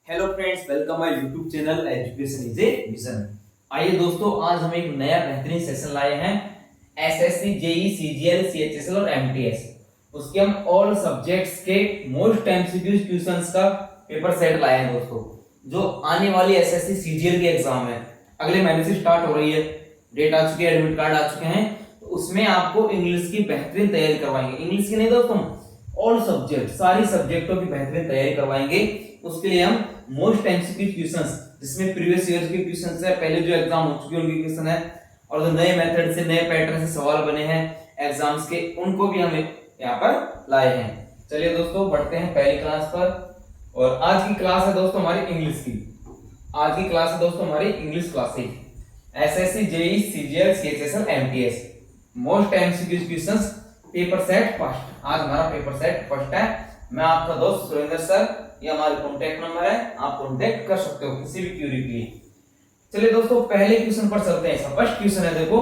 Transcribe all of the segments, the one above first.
Hello friends, welcome my YouTube channel education is a mission. आइए दोस्तों, आज हम एक नया बेहतरीन सेशन लाए हैं एसएससी, जेई, सीजीएल, सीएचएसएल और एमटीएस। उसके हम ऑल सब्जेक्ट्स के मोस्ट एमसीक्यू क्वेश्चंस का पेपर सेट लाए हैं दोस्तों। जो आने वाली एसएससी सीजीएल की एग्जाम है, अगले महीने से स्टार्ट हो रही है। डेट आ चुकी है, एडमिट कार्ड आ चुके हैं। तो उसमें आपको इंग्लिश की बेहतरीन तैयारी करवाएंगे। इंग्लिश की नहीं दोस्तों, ऑल सब्जेक्ट, सारी सब्जेक्टों की बेहतरीन तैयारी करवाएंगे। उसके लिए हम मोस्ट एमसीक्यू क्वेश्चंस, जिसमें प्रीवियस ईयर के क्वेश्चंस है, पहले जो एग्जाम हो चुके हैं उनके क्वेश्चन है, और जो नए मेथड से, नए पैटर्न से सवाल बने हैं एग्जाम्स के, उनको भी हम यहाँ पर लाए हैं। चलिए दोस्तों, बढ़ते हैं पहली क्लास पर। और आज की क्लास है दोस्तों हमारी इंग्लिश की। आज की क्लास है दोस्तों हमारी English classes, SSC, JE, CGL, CHSL, MTS, most MCQ questions, paper set first. आज हमारा पेपर सेट फर्स्ट है। मैं आपका दोस्त सुरेंद्र सर, ये हमारे कॉन्टैक्ट नंबर है, आप कॉन्टैक्ट कर सकते हो किसी भी क्वेरी के लिए। चलिए दोस्तों, पहले क्वेश्चन पर चलते हैं। फर्स्ट क्वेश्चन है, देखो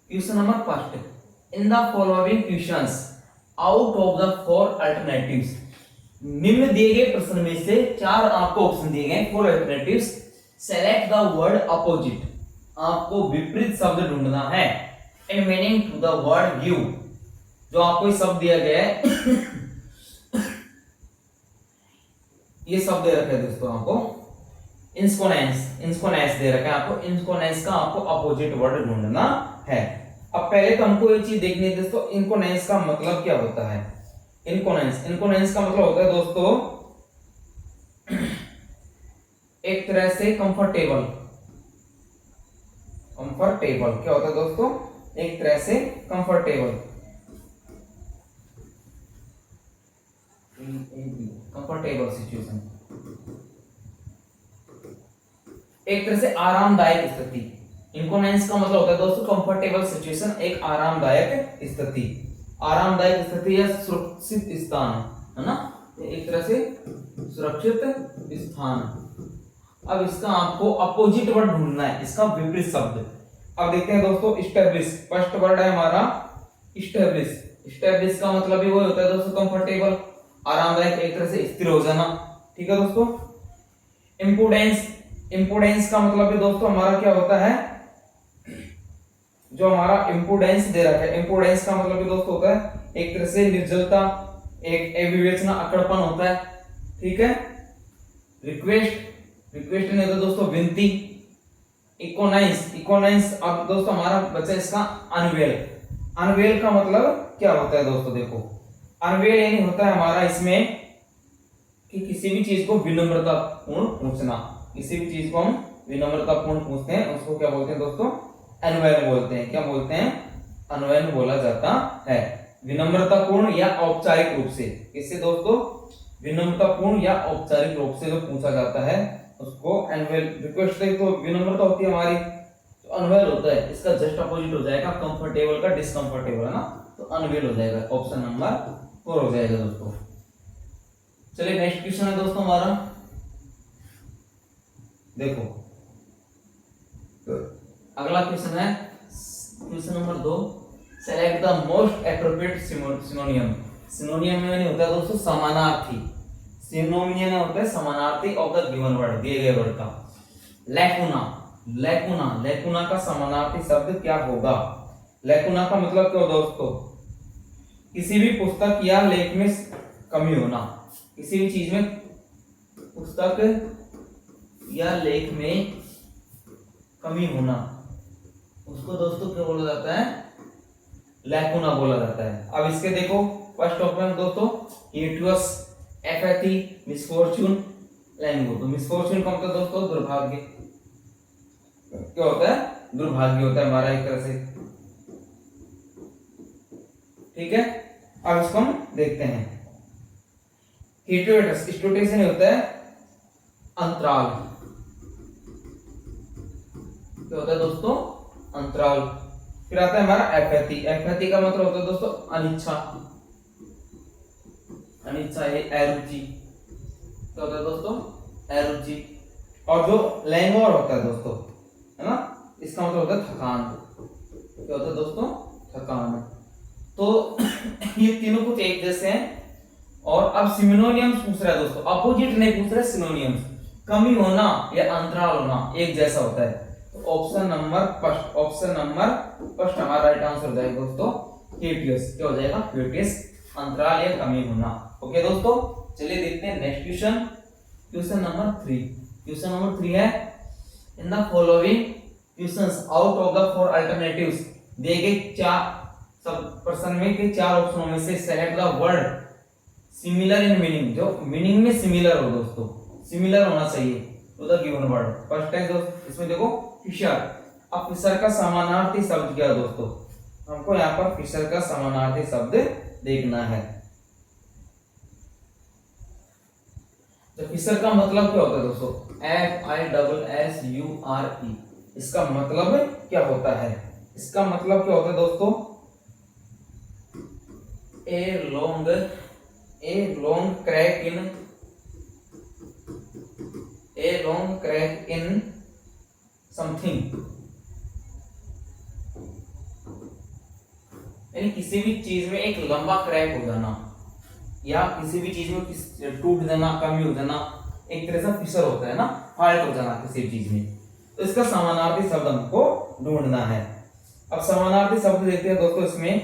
question number first. In the following questions, out of the four alternatives, निम्न दिए गए प्रश्न में से चार आपको ऑप्शन दिए गए, four alternatives. Select the word opposite, आपको विपरीत शब्द ढूंढना है। In meaning to the word give, जो आपको शब्द दिया गया है ये शब्द दे रखा है दोस्तों आपको, इंस्कोनेंस, इंस्कोनेंस दे रखा है आपको। इंस्कोनेंस का आपको अपोजिट वर्ड ढूंढना है। अब पहले तो हमको ये चीज देखनी है दोस्तों, इंकोनेंस का मतलब क्या होता है। इंकोनेंस, इंकोनेंस का मतलब होता है दोस्तों एक तरह से कंफर्टेबल। कंफर्टेबल क्या होता है दोस्तों? एक तरह से कंफर्टेबल, कंफर्टेबल सिचुएशन, एक तरह से आरामदायक स्थिति। इंकोनेंस का मतलब होता है दोस्तों कंफर्टेबल सिचुएशन, एक आरामदायक स्थिति, आरामदायक स्थिति या सुरक्षित स्थान, है ना, एक तरह से सुरक्षित स्थान। अब इसका आपको अपोजिट वर्ड ढूंढना है, इसका विपरीत शब्द। अब देखते हैं दोस्तों, स्टैब्लिश, फर्स्ट वर्ड है हमारा स्टैब्लिश। स्टैब्लिश का मतलब भी वही होता है दोस्तों, कंफर्टेबल, आरामदायक, एक तरह से स्थिर हो जाना। ठीक है दोस्तों। इंपोर्टेंस, इंपोर्टेंस का मतलब भी दोस्तों हमारा क्या होता है, जो हमारा इंपोर्टेंस दे रखा है, इंपोर्टेंस का मतलब भी दोस्तों होता है एक तरह से निर्जलता, एक विवेचना, अकड़पन होता है। ठीक है। रिक्वेस्ट, रिक्वेस्ट नहीं होता दोस्तों, विनती। इकोनाइंस, इकोनाइंस अब दोस्तों हमारा बच्चा इसका अनवेल। अनवेल का मतलब क्या होता है दोस्तों? देखो, अनवेल यानी होता है हमारा इसमें कि किसी भी चीज को विनम्रता पूर्ण पूछना। किसी भी चीज को हम विनम्रता पूर्ण पूछते हैं, उसको क्या बोलते हैं दोस्तों? अनवेल बोलते हैं। क्या बोलते हैं? अनवेल बोला जाता है। विनम्रता पूर्ण या औपचारिक रूप से, इससे दोस्तों विनम्रता पूर्ण या औपचारिक रूप से जो पूछा जाता है उसको अनवेल। रिक्वेस्ट तो विनम्रता होती है हमारी, तो अनवेल होता है। इसका जस्ट अपोजिट हो जाएगा कंफर्टेबल का डिसकंफर्टेबल, है ना, तो अनवेल हो जाएगा। ऑप्शन नंबर 4 हो जाएगा दोस्तों। चलिए नेक्स्ट क्वेश्चन है दोस्तों हमारा, देखो अगला क्वेश्चन है question number 2। Select the most appropriate सिनोनियम। सिनोनियम में होता है दोस्तों समानार्थी। सिनोनियम में होता है समानार्थी ऑफ द गिवन वर्ड, दिए गए वर्ड का। लैकुना, लैकुना, लैकुना का समानार्थी शब्द क्या होगा? लैकुना का मतलब क्या दोस्तों? किसी भी पुस्तक या लेख में कमी होना। किसी भी चीज में, पुस्तक या लेख में कमी होना, उसको दोस्तों क्या बोला जाता है? लैकुना बोला जाता है। अब इसके देखो फर्स्ट ऑप्शन दोस्तों, हियरटुअस, एपैथी, मिसफॉर्च्यून, लैंगो। तो मिसफॉर्च्यून का मतलब दोस्तों दुर्भाग्य। क्या होता है? दुर्भाग्य होता है हमारा एक तरह से। ठीक है। अब इसको हम देखते हैं। हियरटुअस, स्टूडेंट से नहीं होता है अंतराल। क्या होता है दोस्तों? अंतराल। फिर आता है हमारा एपैथी। एपैथी का मतलब होता है दोस्तों अनिच्छा, अनिच्छा है, अरुचि। क्या होता है दोस्तों? अरुचि। और जो लैंगोर होता है दोस्तों, है ना, इसका मतलब होता है थकान। क्या होता है दोस्तों? थकान। तो ये तीनों कुछ एक जैसे हैं, और अब सिनोनियम्स पूछ रहा है दोस्तों, अपोजिट नहीं पूछ रहा है, सिनोनियम्स। कमी होना या अंतराल होना एक जैसा होता है। तो ऑप्शन नंबर फर्स्ट हमारा राइट आंसर हो जाएगा दोस्तों क्यूटियस। क्या हो जाएगा? क्यूटियस, अंतराल या कमी होना। ओके दोस्तों, चलिए देखते हैं नेक्स्ट क्वेश्चन। क्वेश्चन नंबर 3 है, in the following questions out of the 4 alternatives, दिए गए 4 सब प्रश्न में के 4 ऑप्शनों में से select the word similar in meaning, जो मीनिंग में सिमिलर हो दोस्तों, सिमिलर होना चाहिए to the given word. First है दोस्तों, इसमें देखो फिशर। अब फिशर का समानार्थी शब्द क्या है दोस्तों? हमको यहाँ पर फिशर का समानार्थी शब्द देखना है। तो फिशर का मतलब क्या होता है दोस्तों? FISSURE। इसका मतलब क्या होता है? इसका मतलब क्या होता है दोस्तों? A long crack in something, यानी किसी भी चीज में एक लंबा क्रैक हो जाना, या किसी भी चीज में टूट जाना, कमी हो जाना, एक तरह से फिशर होता है ना, फॉल्ट हो जाना किसी चीज में। तो इसका समानार्थी शब्द हमको ढूंढना है। अब समानार्थी शब्द देखते हैं दोस्तों इसमें।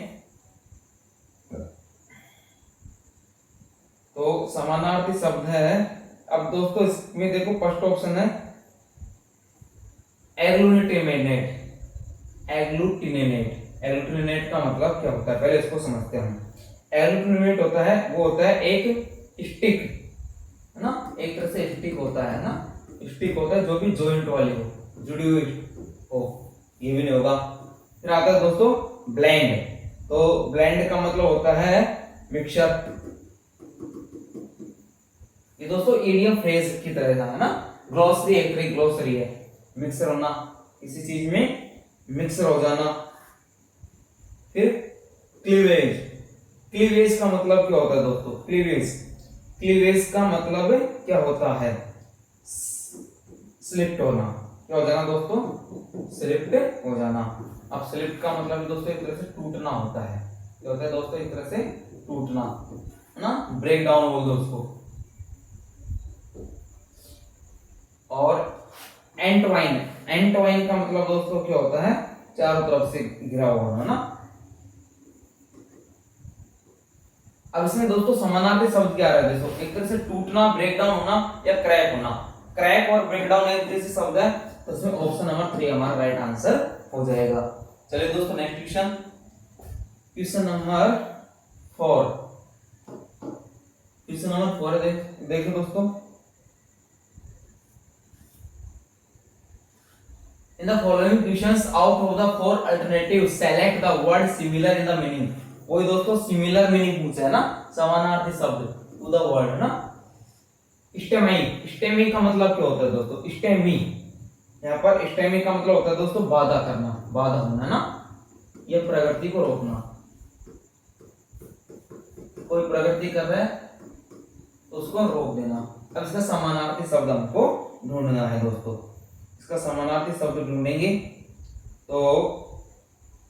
तो समानार्थी शब्द है, अब दोस्तों इसमें देखो फर्स्ट ऑप्शन है एग्लूटिनेट का मतलब क्या होता है पहले इसको समझते हैं हम। एग्लूटिनेट होता है, वो होता है एक स्टिक, है ना, एक तरह से स्टिक होता है ना, स्टिक होता है जो भी जॉइंट वाली हो, जुड़ी हुई हो, ये भी नहीं होगा। फिर आता है दोस्तों ब्लेंड। तो ब्लेंड का मतलब होता है मिक्सचर। ये दोस्तों इडियम फ्रेज की तरह है ना, ग्लोसरी, एक तरह ग्लोसरी है, मिक्सर होना, किसी चीज में मिक्सर हो जाना। फिर क्लीवेज का मतलब क्या होता है दोस्तों? क्लीवेज का मतलब क्या होता है? स्लिप्ट होना। क्या हो जाना दोस्तों? स्लिप्ट हो जाना। अब स्लिप्ट का मतलब दोस्तों एक तरह से टूटना होता है। क्या होता है दोस्तों? एक तरह से टूटना, है ना, ब्रेक डाउन बोल दो उसको। और एंटवाइन का मतलब दोस्तों क्या होता है? चारों तरफ से घिरा हुआ होना ना। अब इसमें दोस्तों समानार्थी शब्द क्या आ रहा है दोस्तों? एक तरह से टूटना, ब्रेक डाउन होना या क्रैक होना। क्रैक और ब्रेक डाउन एक तरह से शब्द है, तो इसमें ऑप्शन नंबर 3 हमारा राइट आंसर हो जाएगा। चलिए दोस्तों नेक्स्ट क्वेश्चन नंबर 4 देखो दोस्तों। In the following questions, out of the 4 alternatives, select the word similar in the meaning. वही दोस्तों सिमिलर मीनिंग पूछा है ना, समानार्थी शब्द टू द वर्ड, है ना। स्टेमी का मतलब क्या होता है दोस्तों? स्टेमी, यहाँ पर स्टेमी का मतलब होता है दोस्तों बाधा करना, बाधा होना ना, ये प्रगति को रोकना। कोई प्रगति कर रहा है तो उसको रोक देना। अब इसका समानार्थी शब्द हमको ढूंढना है दोस्तों। इसका समानार्थी शब्द ढूंढेंगे तो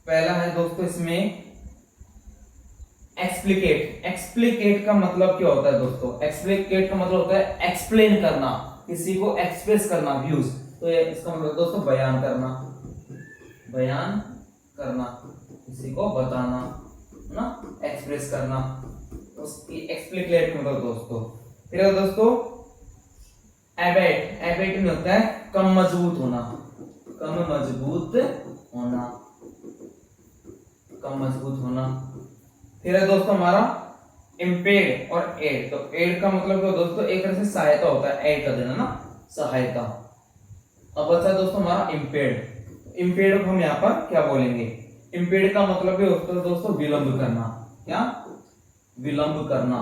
पहला है दोस्तों इसमें एक्सप्लिकेट का मतलब क्या होता है दोस्तों? एक्सप्लिकेट का मतलब होता है एक्सप्लेन करना, किसी को एक्सप्रेस करना, व्यूज। तो ये इसका मतलब दोस्तों बयान करना, किसी को बताना, है ना, एक्सप्रेस करना, तो एक्सप्लिकेट मतलब दोस्तों। फिर दोस्तों एबेट में होता है कम मजबूत होना। फिर है दोस्तों हमारा इम्पेड और एड। तो एड का मतलब क्या दोस्तों? एक तरह से सहायता होता है, एड कर देना ना, सहायता। अब अच्छा दोस्तों हमारा इम्पेड को हम यहाँ पर क्या बोलेंगे? इम्पेड का मतलब भी होता है दोस्तों विलंब करना। क्या? विलंब करना।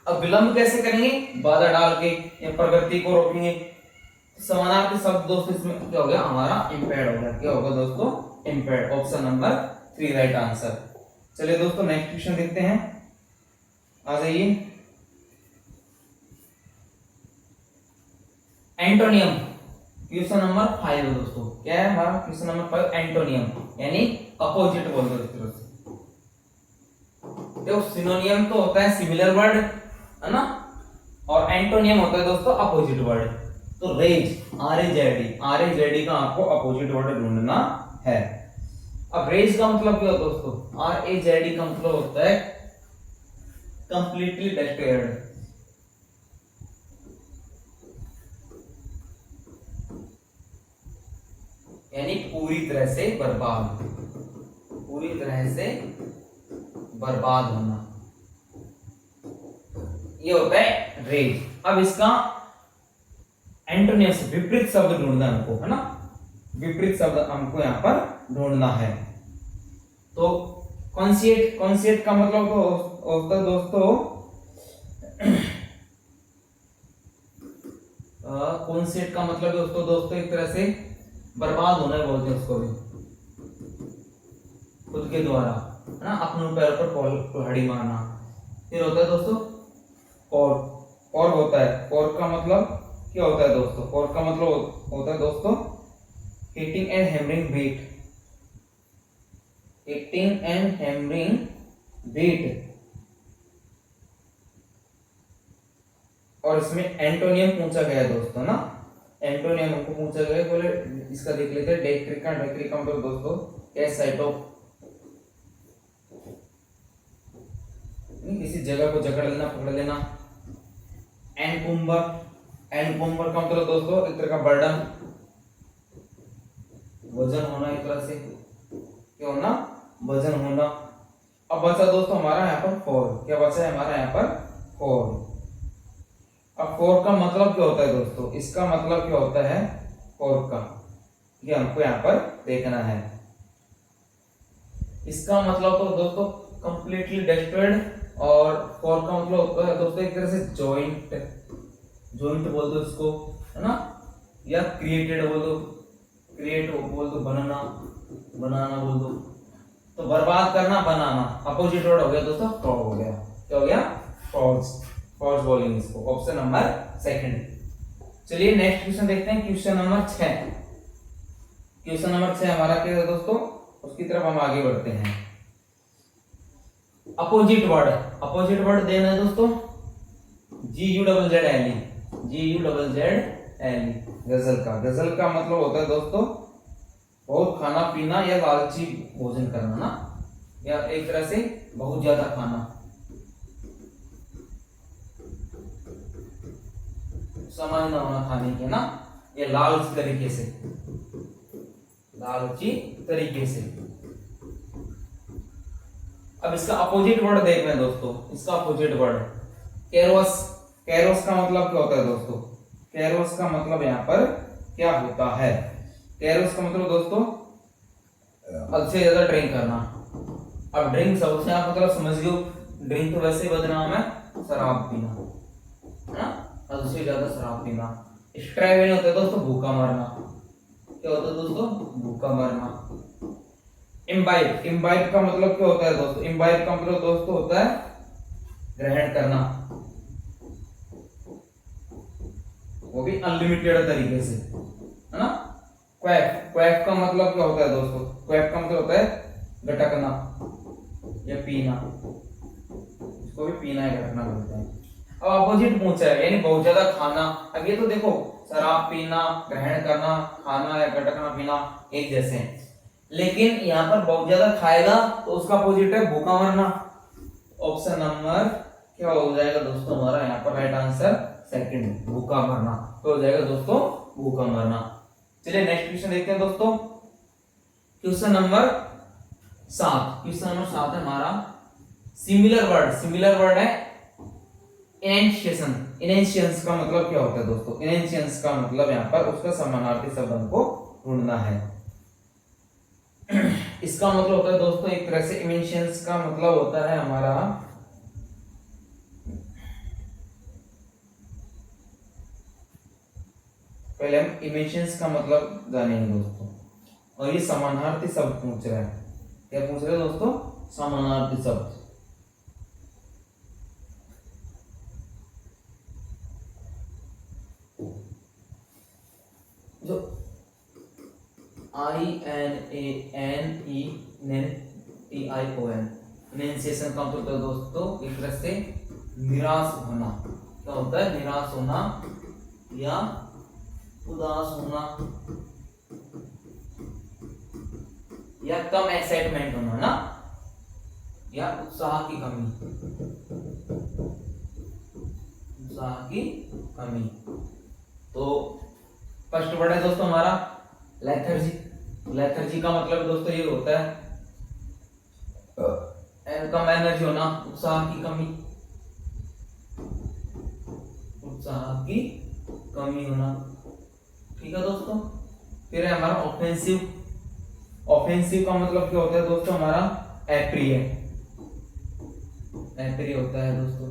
अब विलंब कैसे करेंगे? बाधा डाल के या प्रगति को रोकेंगे। समानार्थी शब्द दोस्तों इसमें क्या हो गया? हमारा इम्पेड हो गया। क्या होगा दोस्तों? इम्पेड। Option number 3 right answer. चलिए दोस्तों नेक्स्ट क्वेश्चन देखते हैं, आ जाइए। एंटोनियम, क्वेश्चन नंबर 5 है दोस्तों। क्या है हमारा क्वेश्चन नंबर 5? एंटोनियम यानी अपोजिट बोल दो इस तरह से। देखो सिनोनियम तो होता है सिमिलर वर्ड, है ना, और एंटोनियम होता है दोस्तों अपोजिट वर्ड। तो रेज, RAZD का आपको अपोजिट वर्ड ढूंढना है। अब रेज का मतलब क्या होता है दोस्तों? RAZD का मतलब होता है कंप्लीटली डिस्ट्रॉयड, यानी पूरी तरह से बर्बाद, पूरी तरह से बर्बाद होना, ये होता है रेज। अब इसका एंटोनियम से विपरीत शब्द ढूंढना हमको, है ना, विपरीत शब्द हमको यहां पर ढूंढना है। तो कॉन्सिएट का मतलब तो होता है दोस्तों कॉन्सिएट का मतलब दोस्तों एक तरह से बर्बाद होना बोलते हैं उसको भी, खुद के द्वारा, है ना, अपने पैर पर कुल्हाड़ी मारना। फिर होता है दोस्तों और होता है, और का मतलब क्या होता है दोस्तों? और का मतलब होता है दोस्तों hitting and hammering beat, hitting and hammering beat. और इसमें एंटोनियम पूछा गया है दोस्तों ना, एंटोनियम हमको पूछा गया है, बोले इसका देख लेते हैं। डेक्ट्रिका मतलब दोस्तों कैसाइटो, किसी जगह को जकड़ लेना, पकड़ लेना। एनकुम्बर का मतलब दोस्तों एक तरह का बर्डन, वजन होना, एक तरह से क्या होना? वजन होना। अब बचा दोस्तों हमारा यहाँ पर फोर, क्या बचा है हमारा यहाँ पर? फोर। अब फोर का मतलब क्या होता है दोस्तों? इसका मतलब क्या होता है फोर का, ये हमको यहाँ पर देखना है। इसका मतलब तो दोस्तों कंप्लीटली डिस्ट्रॉयड, और फोर का मतलब होता है दोस्तों एक तरह से जॉइंट बोल दो इसको, है ना, या क्रिएटेड बोल दो, क्रिएट बोल दो, बनाना बोल दो। तो बर्बाद करना, बनाना, अपोजिट वर्ड हो गया दोस्तों फ्रॉड हो गया। क्या हो गया? फ्रॉड्स बोलेंगे इसको। Option number second. चलिए नेक्स्ट क्वेश्चन देखते हैं, क्वेश्चन नंबर 6। क्वेश्चन नंबर 6 हमारा क्या है दोस्तों? उसकी तरफ हम आगे बढ़ते हैं। अपोजिट वर्ड देना है दोस्तों GUZZLE, गजल का मतलब होता है दोस्तों बहुत खाना पीना या लालची भोजन करना ना, या एक तरह से बहुत ज्यादा खाना, समय ना होना खाने के ना, ये लालची तरीके से। अब इसका अपोजिट वर्ड देखना है दोस्तों, इसका अपोजिट वर्ड कैरोस का मतलब क्या होता है दोस्तों? कैरोस का मतलब यहाँ पर क्या होता है? कैरोस का मतलब दोस्तों हद से ज्यादा ड्रिंक करना। अब ड्रिंक सबसे आप मतलब समझ लो, ड्रिंक तो वैसे बदनाम है, शराब पीना, है ना, हद से ज्यादा शराब पीना। स्ट्राइवेन होता है दोस्तों भूखा मरना। क्या होता है दोस्तों? भूखा मरना। इम्बाइब का मतलब क्या होता है दोस्तों? इम्बाइब का मतलब दोस्तों होता है ग्रहण करना, वो भी अनलिमिटेड तरीके से, है ना। क्वैक का मतलब क्या होता है दोस्तों? क्वैक का मतलब होता है गटकना या पीना, इसको भी पीना या गटकना बोलते हैं। अब अपोजिट पूछा है, यानी बहुत ज्यादा खाना। अब ये तो देखो शराब पीना, ग्रहण करना, खाना या गटकना पीना एक जैसे हैं, लेकिन यहाँ पर बहुत ज्यादा खाएगा तो उसका अपोजिट है भूखा मरना। ऑप्शन नंबर क्या हो जाएगा दोस्तों हमारा यहाँ पर राइट आंसर सेकंड, भूखा मरना। तो हो जाएगा दोस्तों भूखा मरना। चलिए नेक्स्ट क्वेश्चन देखते हैं दोस्तों, क्वेश्चन नंबर 7। क्वेश्चन नंबर 7 है हमारा सिमिलर वर्ड है इनैंशियंस का मतलब क्या होता है दोस्तों? इनैंशियंस का मतलब यहाँ पर उसका समानार्थी शब्द हमको ढूंढना है। इसका मतलब होता है दोस्तों एक तरह से इमेंशियंस का मतलब होता है हमारा पहले हम इमेंशियंस का मतलब जानेंगे दोस्तों, और ये समानार्थी शब्द पूछ रहा है। क्या पूछ रहे हैं दोस्तों? समानार्थी शब्द। जो INANETION रिनसेशन का मतलब होता है दोस्तों एक तरह से निराश होना। क्या होता है? निराश होना या उदास होना या कम एक्साइटमेंट होना ना, या उत्साह की कमी, उत्साह की कमी। तो फर्स्ट वर्ड है दोस्तों हमारा लेथर्जी। लेथर्जी का मतलब दोस्तों ये होता है कम एनर्जी होना, उत्साह की कमी, उत्साह की कमी होना। ठीक है दोस्तों। फिर है हमारा ऑफेंसिव। ऑफेंसिव का मतलब क्या होता है दोस्तों हमारा अप्रिय, अप्रिय होता है दोस्तों।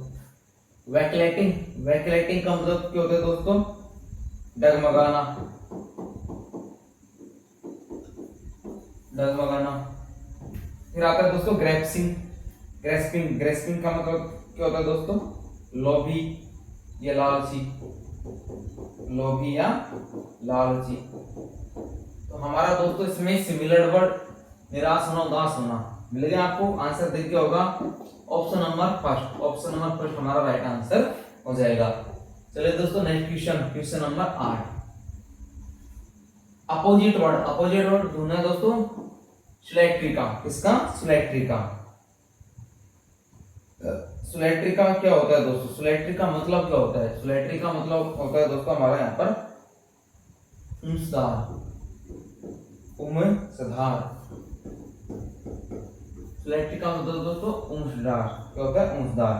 वैकलेटिंग, वैकलेटिंग का मतलब क्या होता है दोस्तों? डगमगाना, डगमगाना। फिर आता है दोस्तों ग्रेप्सिंग, ग्रेस्पिंग। ग्रेस्पिंग का मतलब क्या होता है दोस्तों? लोभी या लालची, लोभी या लालची। तो हमारा दोस्तों इसमें सिमिलर वर्ड निराश होना, उदास होना मिल गया आपको। आंसर देखिए होगा option number first. Option number first हमारा राइट आंसर हो जाएगा। चलिए दोस्तों next question, question number 8। Opposite word, opposite word ढूंढना है दोस्तों स्लैक्ट्री का। किसका? स्लैक्ट्री का। स्लैक्ट्री का क्या होता है दोस्तों? स्लैक्ट्री का मतलब क्या होता है? स्लैक्ट्री का मतलब होता है दोस्तों हमारा यहाँ पर उम्सदार, उम्सदार। स्लैक्ट्री का मतलब दोस्तों उम्सदार। क्या होता है? उम्सदार।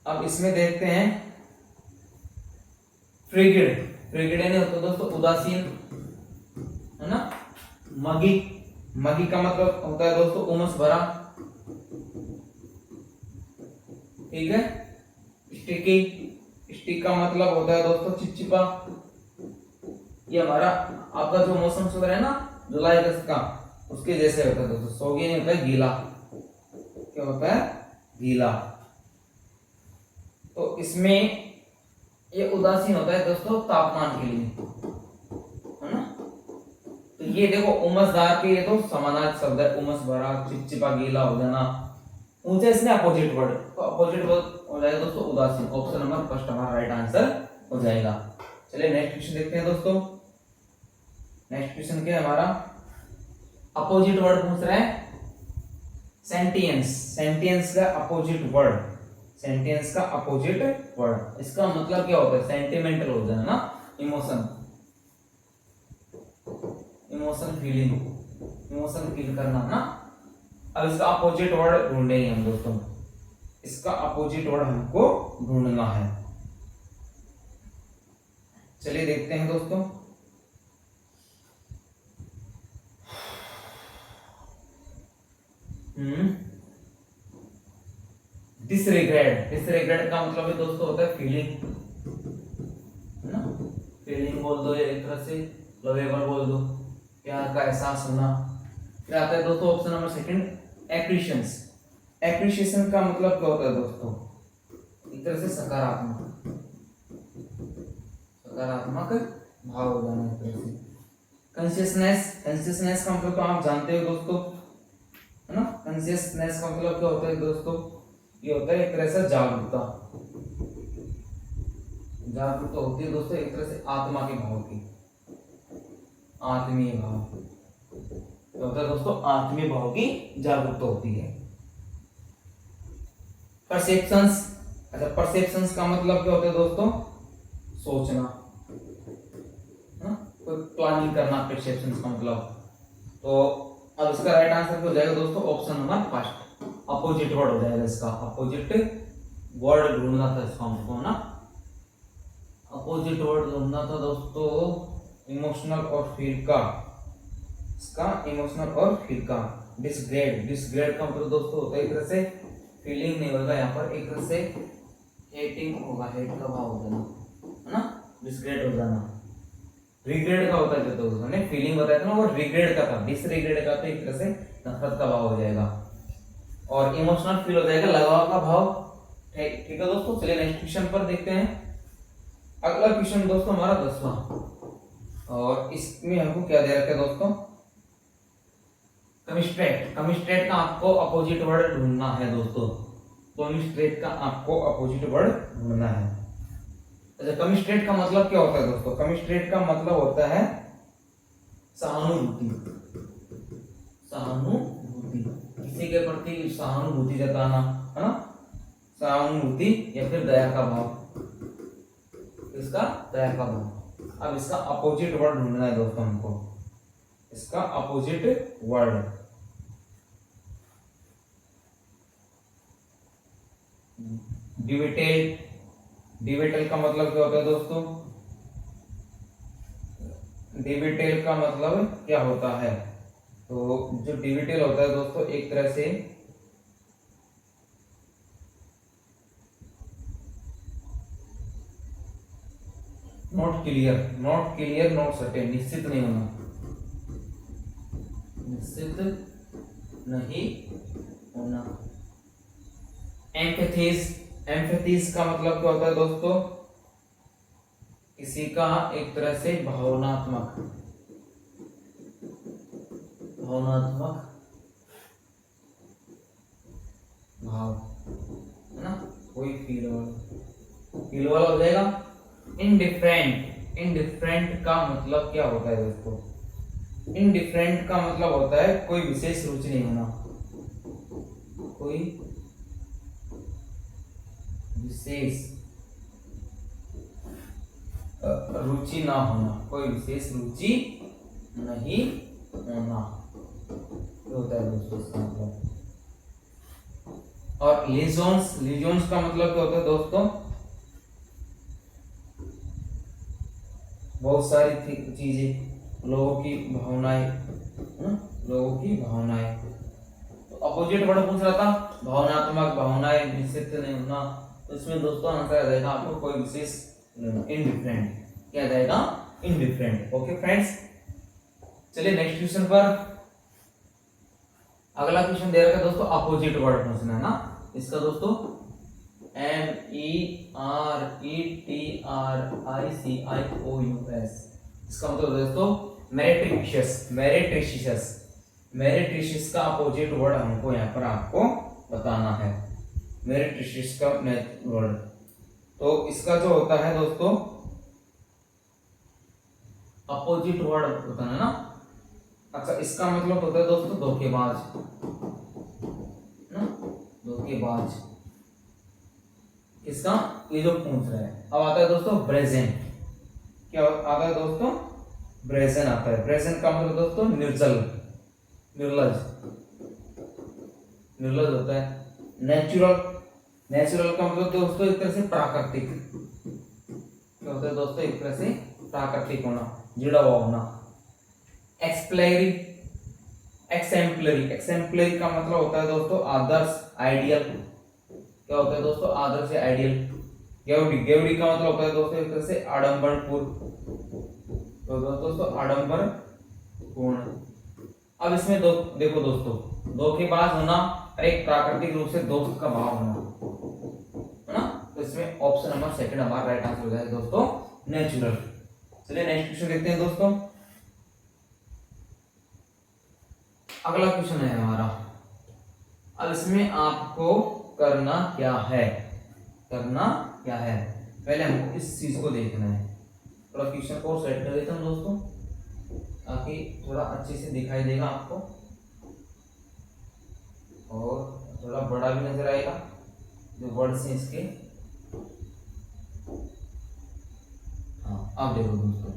अब इसमें देखते हैं फ्रिगिड। फ्रिगिड यानी होता है दोस्तों उदासीन, है ना। मगी, मगी का मतलब होता है दोस्तों उमस भरा। ठीक है। स्टिकी, स्टिक का मतलब होता है दोस्तों चिपचिपा। ये हमारा आपका जो मौसम चल रहा है ना जुलाई अगस्त का, उसके जैसे होता है दोस्तों। सोगी नहीं होता है गीला। क्या होता है? गीला। तो इसमें ये उदासीन होता है दोस्तों तापमान के लिए, है ना। तो ये देखो उमसदार के ये तो समानार्थक शब्द है। उमस भरा, चिपचिपा, गीला हो जाना। ऊंचा इसमें अपोजिट वर्ड, तो अपोजिट वर्ड हो जाएगा दोस्तों उदासीन। ऑप्शन नंबर फर्स्ट हमारा राइट आंसर हो जाएगा। चलिए नेक्स्ट क्वेश्चन देखते हैं दोस्तों। नेक्स्ट क्वेश्चन क्या है हमारा? अपोजिट वर्ड पूछ रहा है सेंटियंस। सेंटियंस का अपोजिट वर्ड, सेंटियंस का अपोजिट वर्ड। इसका मतलब क्या होता है? सेंटिमेंटल हो जाना ना, emotion, emotion feeling, emotion feel करना ना। अब इसका अपोजिट वर्ड ढूंढेंगे हम दोस्तों। इसका अपोजिट वर्ड हमको ढूंढना है। चलिए देखते हैं दोस्तों। डिसरिग्रेड, डिसरिग्रेड का मतलब है दोस्तों होता है फीलिंग, है ना। फीलिंग बोल दो या एक तरह से लवेबल बोल दो, प्यार का एहसास होना। फिर आता है दोस्तों ऑप्शन नंबर सेकंड एप्रिशिएशंस। एप्रिशिएशन का मतलब क्या होता है दोस्तों? एक तरह से सकारात्मक, सकारात्मक भाव हो जाना एक तरह से। कॉन्शियसनेस, कॉन्शियसनेस का मतलब तो आप जानते हो दोस्तों, है ना। कॉन्शियसनेस का मतलब क्या होता है दोस्तों? ये होता है एक तरह से जागरूकता, जागरूकता होती है दोस्तों एक तरह से आत्मा के भाव की, आत्मीय भाव। तो होता है दोस्तों आत्मीय भाव की जागरूकता होती है। परसेप्शंस, अच्छा परसेप्शंस का मतलब क्या होता है दोस्तों? सोचना, है ना, कोई प्लानिंग करना परसेप्शंस का मतलब। तो अब इसका राइट आंसर क्या हो जाएगा दोस्तों? Option number first opposite word हो जाएगा इसका। अपोजिट वर्ड ढूंढना था इसका हमको ना। अपोजिट वर्ड ढूंढना था दोस्तों इमोशनल और फील का। इसका इमोशनल और फील का। डिसग्रेड, डिसग्रेड का मतलब दोस्तों होता है एक तरह से फीलिंग नहीं होगा यहाँ पर, एक तरह से हेटिंग होगा, हेट का भाव हो जाना, है ना, डिसग्रेड हो जाना। रिग्रेड का होता है दोस्तों ने फीलिंग बताया था ना, वो रिग्रेड का था। डिसरिग्रेड का तो एक तरह से नफरत का भाव हो जाएगा, और इमोशनल फील हो जाएगा लगाव का भाव। ठीक है दोस्तों। चलिए नेक्स्ट क्वेश्चन पर देखते हैं। अगला क्वेश्चन दोस्तों हमारा 10वां, और इसमें हमको क्या दे रखा है दोस्तों? कमिस्ट्रेट का आपको अपोजिट वर्ड ढूंढना है दोस्तों। कमिस्ट्रेट का आपको अपोजिट वर्ड ढूंढना है। अच्छा, कमिस्ट्रेट का मतलब क्या होता है दोस्तों? कमिस्ट्रेट का मतलब होता है सहानुभूति। सहानुभूति, किसी के प्रति सहानुभूति जताना, है ना? सहानुभूति या फिर दया का भाव। इसका दया का भाव। अब इसका अपोजिट वर्ड ढूंढना है दोस्तों हमको। इसका अपोजिट वर्ड डिविटेल। डिविटेल का मतलब क्या होता है दोस्तों? डिविटेल का मतलब क्या होता है? तो जो डिविटेल होता है दोस्तों, एक तरह से not clear, not clear, not certain, निश्चित नहीं होना, निश्चित नहीं होना। एम्पैथीज, एम्पैथीज का मतलब क्या होता है दोस्तों? किसी का एक तरह से भावनात्मक, भावनात्मक भाव, है ना? कोई फील वाला हो जाएगा। इनडिफरेंट, इनडिफरेंट का मतलब क्या होता है दोस्तों? इनडिफरेंट का मतलब होता है कोई विशेष रुचि नहीं होना, कोई विशेष रुचि ना होना, कोई विशेष रुचि नहीं होना, ये होता है दोस्तों इसका मतलब। और लीजोन्स, लीजोन्स का मतलब क्या होता है दोस्तों? बहुत सारी चीजें, लोगों की भावनाएं, लोगों की भावनाएं। तो अपोजिट वर्ड पूछ रहा था, भावनात्मक, भावनाएं, निश्चित नहीं होना। तो इसमें दोस्तों आंसर आ जाएगा आपको कोई विशेष, इनडिफरेंट। क्या जाएगा? इनडिफरेंट। ओके फ्रेंड्स, चलिए नेक्स्ट क्वेश्चन पर। अगला क्वेश्चन दे रखा है दोस्तों, अपोजिट वर्ड पूछना है ना इसका दोस्तों। MERETRICIOUS, इसका मतलब दोस्तों मेरिट्रिशियस, मेरिट्रिशियस। मेरिट्रिशियस का अपोजिट वर्ड हमको यहाँ पर आपको बताना है। मेरिट्रिशियस का वर्ड, तो इसका जो होता है दोस्तों अपोजिट वर्ड होता है ना। अच्छा, इसका मतलब होता है दोस्तों धोखेबाज, ना? धोखेबाज इसका, ये जो पूछ रहा है। अब आता है दोस्तों ब्रेजन। क्या आता है दोस्तों? ब्रेजन आता है। ब्रेजन का मतलब दोस्तों निर्जल, निर्लज, निर्लज होता है। नेचुरल, नेचुरल का मतलब दोस्तों एक तरह से प्राकृतिक। क्या होता है दोस्तों? एक तरह से प्राकृतिक होना, जुड़ा हुआ होना। एक्सप्लेरी, एक्सेम्पलरी, एक्सेम्पलरी का मतलब होता है दोस्तों आदर्श, आइडियल। क्या होता है दोस्तों? आदर्श या आइडियल। गेवड़ी, गेवड़ी का मतलब होता है दोस्तों एक तरह से आडंबरपूर्ण। तो दोस्तों आडंबरपूर्ण। अब इसमें देखो दोस्तों, धोखेबाज होना और एक प्राकृतिक रूप से दोस्त का भाव होना, है ना? तो इसमें ऑप्शन नंबर सेकंड हमारा राइट आंसर हो जाएगा दोस्तों, नेचुरल। चलिए नेक्स्ट क्वेश्चन देखते हैं दोस्तों। अगला क्वेश्चन है हमारा। अब इसमें आपको करना क्या है? करना क्या है? पहले हमको इस चीज को देखना है। थोड़ा क्वेश्चन को सेट कर देता हूं दोस्तों, ताकि थोड़ा अच्छे से दिखाई देगा आपको और थोड़ा बड़ा भी नजर आएगा जो वर्ड्स हैं इसके। हाँ, अब देखो दोस्तों,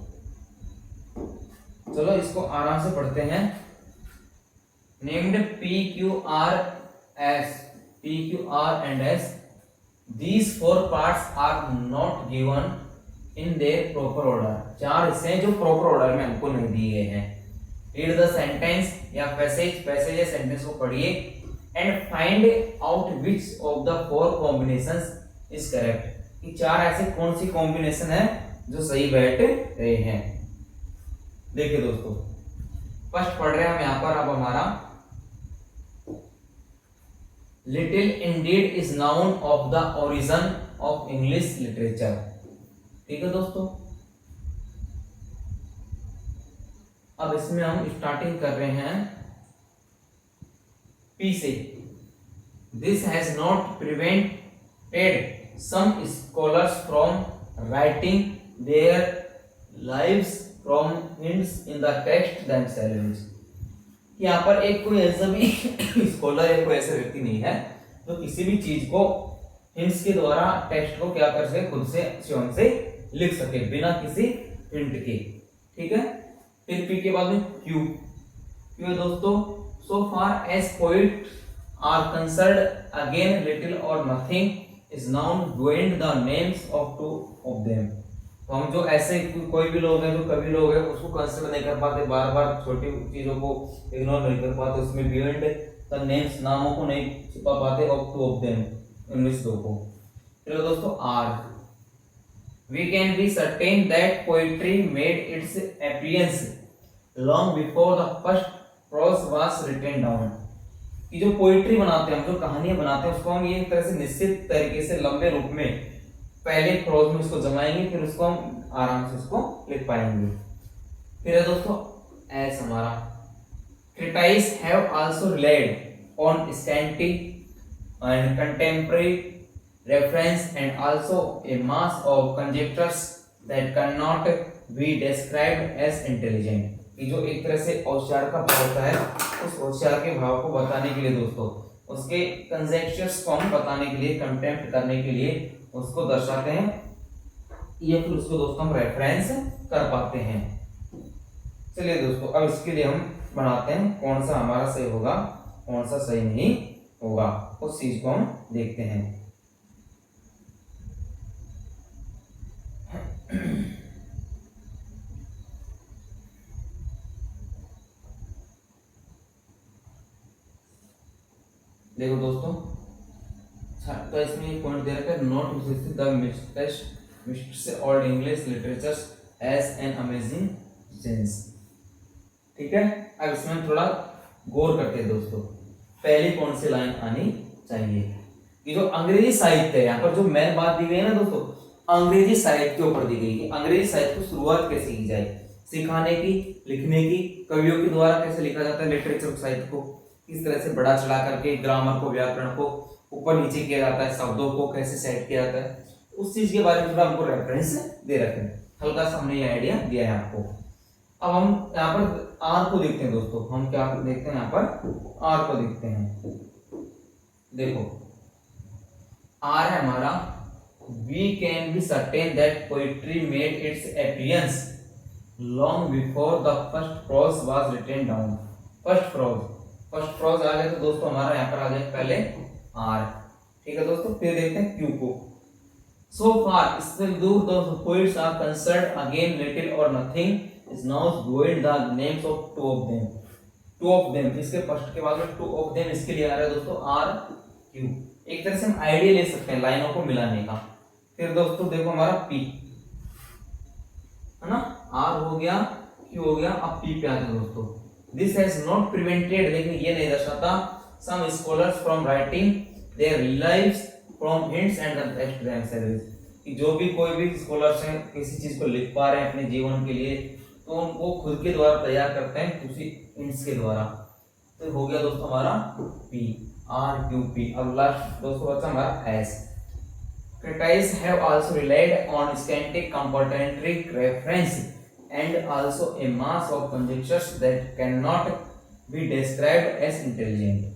चलो इसको आराम से पढ़ते हैं। Named PQRS, PQR and S, these four parts are not given in their proper order। चार हिस्से हैं जो प्रॉपर ऑर्डर में हमको नहीं दिए गए हैं। रीड द सेंटेंस या पैसेज, पैसेज या सेंटेंस को पढ़िए and find out which of the four combinations is correct. कि चार ऐसे कौन सी कॉम्बिनेशन है जो सही बैठ रहे हैं। देखिए दोस्तों, फर्स्ट पढ़ रहे हैं हम यहाँ पर। अब हमारा little Indeed is noun of the origin of English literature. ठीक है दोस्तों, अब इसमें हम स्टार्टिंग कर रहे हैं पी से। This has not prevented some scholars from writing their lives from hints in the text themselves. यहाँ पर एक कोई ऐसा भी स्कॉलर या कोई ऐसा व्यक्ति नहीं है जो किसी भी चीज को हिंट्स के द्वारा टेक्स्ट को क्या कर सके, खुद से स्वयं से लिख सके बिना किसी हिंट के। ठीक है, फिर पी के बाद में क्यू। क्यू है दोस्तों, so far as poet are concerned again little और nothing is known going the names of two of them. तो हम जो ऐसे कोई भी लोग हैं, जो कवि लोग हैं, उसको कंसिडर नहीं कर पाते, बार बार छोटी चीजों को इग्नोर नहीं कर पाते, उसमें बियॉन्ड द नेम्स, नामों को नहीं छुपा पाते, ऑफ टू ऑफ देम, इनमें दो को। चलो दोस्तों, are we can be certain that poetry made its appearance long before the first prose was written down. कि जो पोइट्री बनाते हैं हम, जो कहानियां बनाते हैं, उसको हम ये एक तरह से निश्चित तरीके से लंबे रूप में पहले प्रोज में उसको जमाएंगे, फिर उसको हम आराम से उसको लिख पाएंगे। फिर है दोस्तों एस हमारा, critics have also relied on scanty and contemporary reference and also a mass of conjectures that can not be described as intelligent. कि जो एक तरह से औचार का भाव होता है, उस औचार के भाव को बताने के लिए दोस्तों, उसके कंजेक्चर्स को हम बताने के लिए, कंटेम्प्ट करने के लिए उसको दर्शाते हैं, या फिर उसको दोस्तों हम रेफरेंस कर पाते हैं। चलिए दोस्तों, अब इसके लिए हम बनाते हैं कौन सा हमारा सही होगा, कौन सा सही नहीं होगा, उस चीज को हम देखते हैं। देखो दोस्तों, तो इसमें एक पॉइंट दे रखा है, not visit the mistress old English literature as an amazing sense. ठीक है, अब इसमें थोड़ा गौर करते हैं दोस्तों। पहली कौन सी लाइन आनी चाहिए, कि जो अंग्रेजी साहित्य है, यहाँ पर जो मेन बात दी गई है ना दोस्तों, अंग्रेजी साहित्य के ऊपर दी गई है। अंग्रेजी साहित्य की शुरुआत कैसे की जाए, सिखाने की, लिखने की, कवियों के द्वारा कैसे लिखा जाता है लिटरेचर साहित्य को, किस तरह से बढ़ा चढ़ा करके ग्रामर को, व्याकरण को ऊपर नीचे किया जाता है, शब्दों को कैसे सेट किया जाता है, उस चीज के बारे में थोड़ा हमको रेफरेंस दे रखे हैं, हल्का सा हमने ये आइडिया दिया है आपको। अब हम यहाँ पर आर को देखते हैं दोस्तों, हम क्या देखते हैं यहाँ पर, आर को देखते हैं। देखो आर है हमारा, we can be certain that poetry made its appearance long before the first prose was written down. First prose आ गया, तो दोस्तों हमारा यहाँ पर आ जाए पहले आर। ठीक है दोस्तों, फिर देखते हैं क्यू को। So far, still though the poets are concerned again little or nothing is now going the names of two of them. Two of them, इसके फर्स्ट के बाद में two of them इसके लिए आ रहा है दोस्तों आर क्यू। एक तरह से हम आइडिया ले सकते हैं लाइनों को मिलाने का। फिर दोस्तों देखो हमारा पी है ना, आर हो गया, क्यू हो गया, अब पी पे आते हैं दोस्तों। दिस हैज नॉट प्रिवेंटेड, लेकिन ये नहीं दर्शाता, some scholars from writing their lives from hints and the text themselves. कि जो भी कोई भी स्कॉलर्स हैं किसी चीज को लिख पा रहे हैं अपने जीवन के लिए, तो उनको खुद के द्वारा तैयार करते हैं उसी हिंट्स के द्वारा। तो हो गया दोस्तों हमारा पी, आर क्यू पी। अब लास्ट दोस्तों बचा हमारा S. Critics have also relied on scanty complementary reference and also a mass of conjectures that cannot be described as intelligent.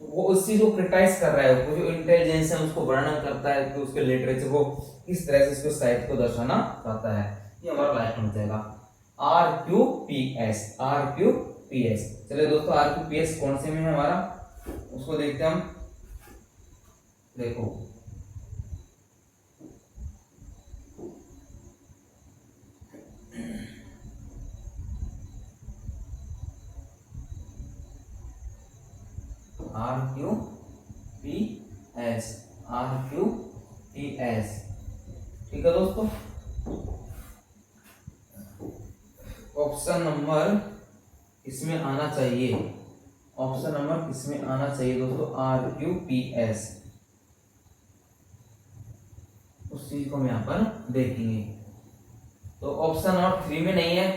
वो उस चीज को क्रिटिसाइज कर रहा है, वो जो इंटेलिजेंस है उसको वर्णन करता है कि उसके लिटरेचर को किस तरह से उसको साहित्य को दर्शाना चाहता है। ये हमारा लास्ट हो जाएगा R Q P S, R Q P S. चलिए दोस्तों, आर क्यू पी एस कौन से में है हमारा, उसको देखते हैं हम। देखो R Q P S, R Q P S. ठीक है दोस्तों, ऑप्शन नंबर इसमें आना चाहिए, ऑप्शन नंबर किसमें आना चाहिए दोस्तों, आर क्यू पी एस। उस चीज को हम यहाँ पर देखेंगे। तो ऑप्शन नंबर 3 में नहीं है,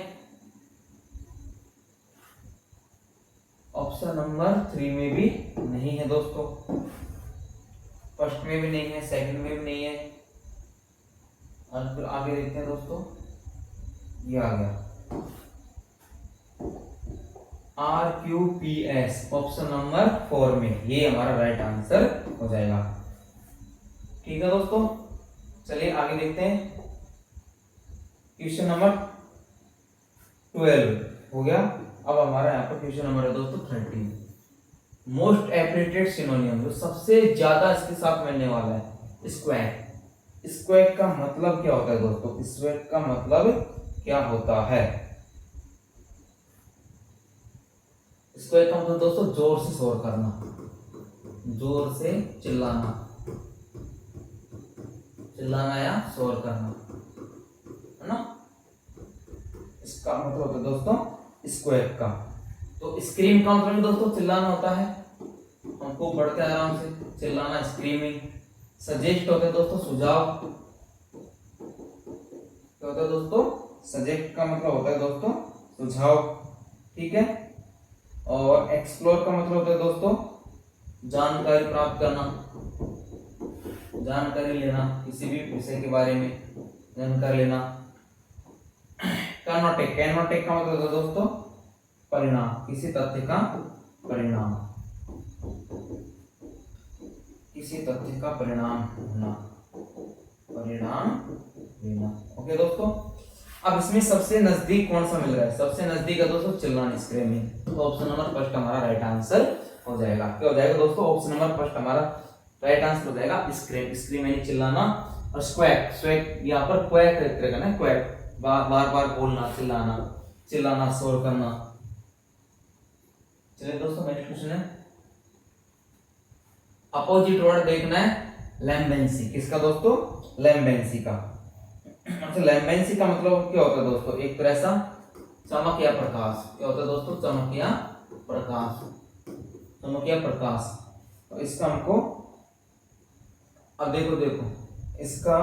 ऑप्शन नंबर 3 में भी नहीं है दोस्तों, फर्स्ट में भी नहीं है, सेकंड में भी नहीं है। और फिर आगे देखते हैं दोस्तों, ये आ गया RQPS ऑप्शन नंबर 4 में, ये हमारा राइट आंसर हो जाएगा। ठीक है दोस्तों, चलिए आगे देखते हैं। क्वेश्चन नंबर 12 हो गया। अब हमारा यहाँ पर क्वेश्चन नंबर है दोस्तों 13। मोस्ट एप्रिटेड सिनोनियम, जो सबसे ज्यादा इसके साथ मिलने वाला है, स्क्वैक। स्क्वैक का मतलब क्या होता है दोस्तों? स्क्वैक का मतलब क्या होता है? स्क्वैक का मतलब दोस्तों जोर से शोर करना, जोर से चिल्लाना, चिल्लाना या शोर करना, है ना? इसका मतलब होता है दोस्तों स्क्वैक का। तो स्क्रीम का मतलब दोस्तों चिल्लाना होता है, हमको बढ़ते आराम से चिल्लाना, स्क्रीमिंग। सजेस्ट होता है दोस्तों सुझाव, क्या होता है दोस्तों? सजेस्ट का मतलब होता है दोस्तों सुझाव, ठीक है। और एक्सप्लोर का मतलब होता है दोस्तों जानकारी प्राप्त करना, जानकारी लेना, किसी भी विषय के बारे में जानकारी लेना। कैनोटिक, कैनोटिक का मतलब होता है दोस्तों परिणाम, किसी तथ्य का परिणाम, किसी तथ्य का परिणाम होना, परिणाम लेना। ओके दोस्तों, अब इसमें सबसे नजदीक कौन सा मिल रहा है? सबसे नजदीक है दोस्तों चिल्लाना, स्क्रीमिंग। तो ऑप्शन नंबर फर्स्ट हमारा राइट आंसर हो जाएगा। क्या हो जाएगा दोस्तों? ऑप्शन नंबर फर्स्ट हमारा राइट आंसर हो जाएगा स्क्रीम। स्क्रीम यानी चिल्लाना, और स्क्वैक, स्क्वैक यहाँ पर क्वैक करेगा ना, क्वैक बार बार बोलना, चिल्लाना, चिल्लाना, शोर करना। चलिए दोस्तों नेक्स्ट क्वेश्चन है, अपोजिट वर्ड देखना है, लैम्बेंसी। किसका दोस्तों? लैम्बेंसी का। अच्छा, लैम्बेंसी का मतलब क्या होता है दोस्तों? एक तरह सा चमक या प्रकाश। क्या होता है दोस्तों? चमक या प्रकाश, चमक या प्रकाश। तो इसका हमको, अब देखो इसका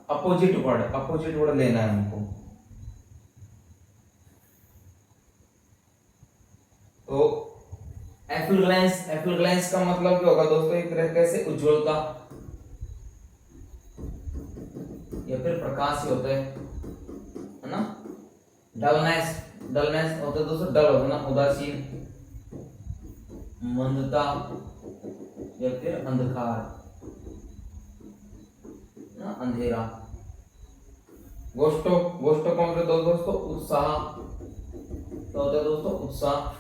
अपोजिट वर्ड लेना है हमको। तो एफिलग्लेंस का मतलब क्या होगा दोस्तों? एक तरह से उज्ज्वलता या फिर प्रकाश ही होता है ना। डलनेस होता है दोस्तों, डल होता है ना, उदासीन, मंदता या फिर अंधकार ना, अंधेरा। गोस्टो का मतलब दोस्तों उत्साह, क्या होता है दोस्तों? उत्साह।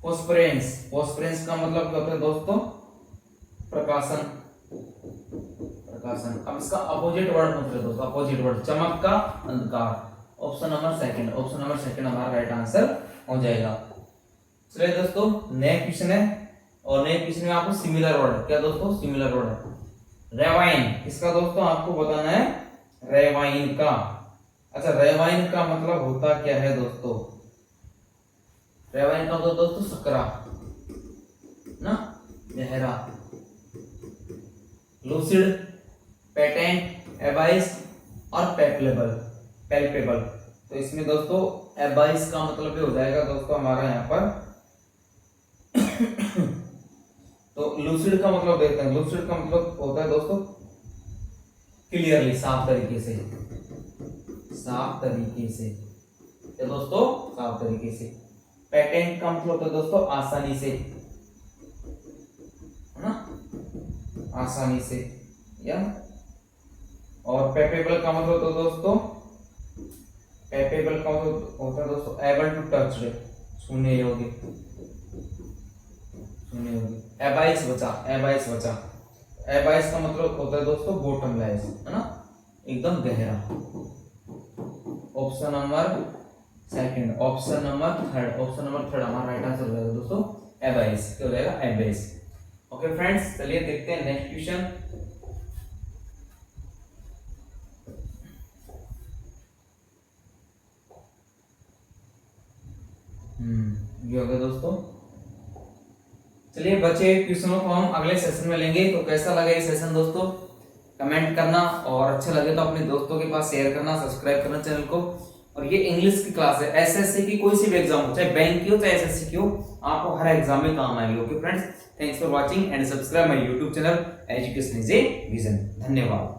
फोस्फरेंस का मतलब क्या होता है दोस्तों? प्रकाशन। अब इसका अपोजिट वर्ड पूछ दोस्तों, अपोजिट वर्ड चमक का अंधकार। ऑप्शन नंबर सेकंड हमारा राइट आंसर हो जाएगा। चलिए दोस्तों नेक्स्ट क्वेश्चन है, और नेक्स्ट क्वेश्चन में आपको सिमिलर वर्ड, क्या दोस्तों? सिमिलर वर्ड है रेवाइन। किसका दोस्तों? आपको बताना है रेवाइन का। अच्छा, रेवाइन का मतलब होता क्या है दोस्तों? रेवाइन का मतलब दोस्तों सकरा ना, गहरा। लूसिड, पेटेंट, एबाइस और पैल्पेबल। तो इसमें दोस्तों एबाइस का मतलब ये हो जाएगा दोस्तों हमारा यहाँ पर तो लूसिड का मतलब देखते हैं। लूसिड का मतलब होता है दोस्तों क्लियरली, साफ तरीके से, साफ तरीके से, क्या दोस्तों? साफ तरीके से। पेटेंट का मतलब होता है दोस्तों आसानी से, है ना, आसानी से, या। और पेपेबल का मतलब होता है दोस्तों, पेपेबल का मतलब होता है दोस्तों एबल टू टच, छूने योग्य, छूने योग्य। एबाइस बचा, एबाइस का मतलब होता है दोस्तों बॉटमलेस, है ना, एकदम गहरा। ऑप्शन नंबर थर्ड हमारा राइट आंसर हो जाएगा दोस्तों एबाइस। क्या हो जाएगा? एबाइस। ओके फ्रेंड्स, चलिए देखते हैं नेक्स्ट क्वेश्चन। ये हो गया दोस्तों। चलिए बचे क्वेश्चनों को हम अगले सेशन में लेंगे। तो कैसा लगा ये सेशन दोस्तों? कमेंट करना, और अच्छा लगे तो अपने दोस्तों के पास शेयर करना, सब्सक्राइब करना चैनल को। और ये इंग्लिश की क्लास है, एसएससी की कोई सी भी एग्जाम हो, चाहे बैंक की हो चाहे एसएससी की हो, आपको हर एग्जाम में काम आएंगे। Okay friends, thanks for watching and subscribe my YouTube channel education is a vision. धन्यवाद।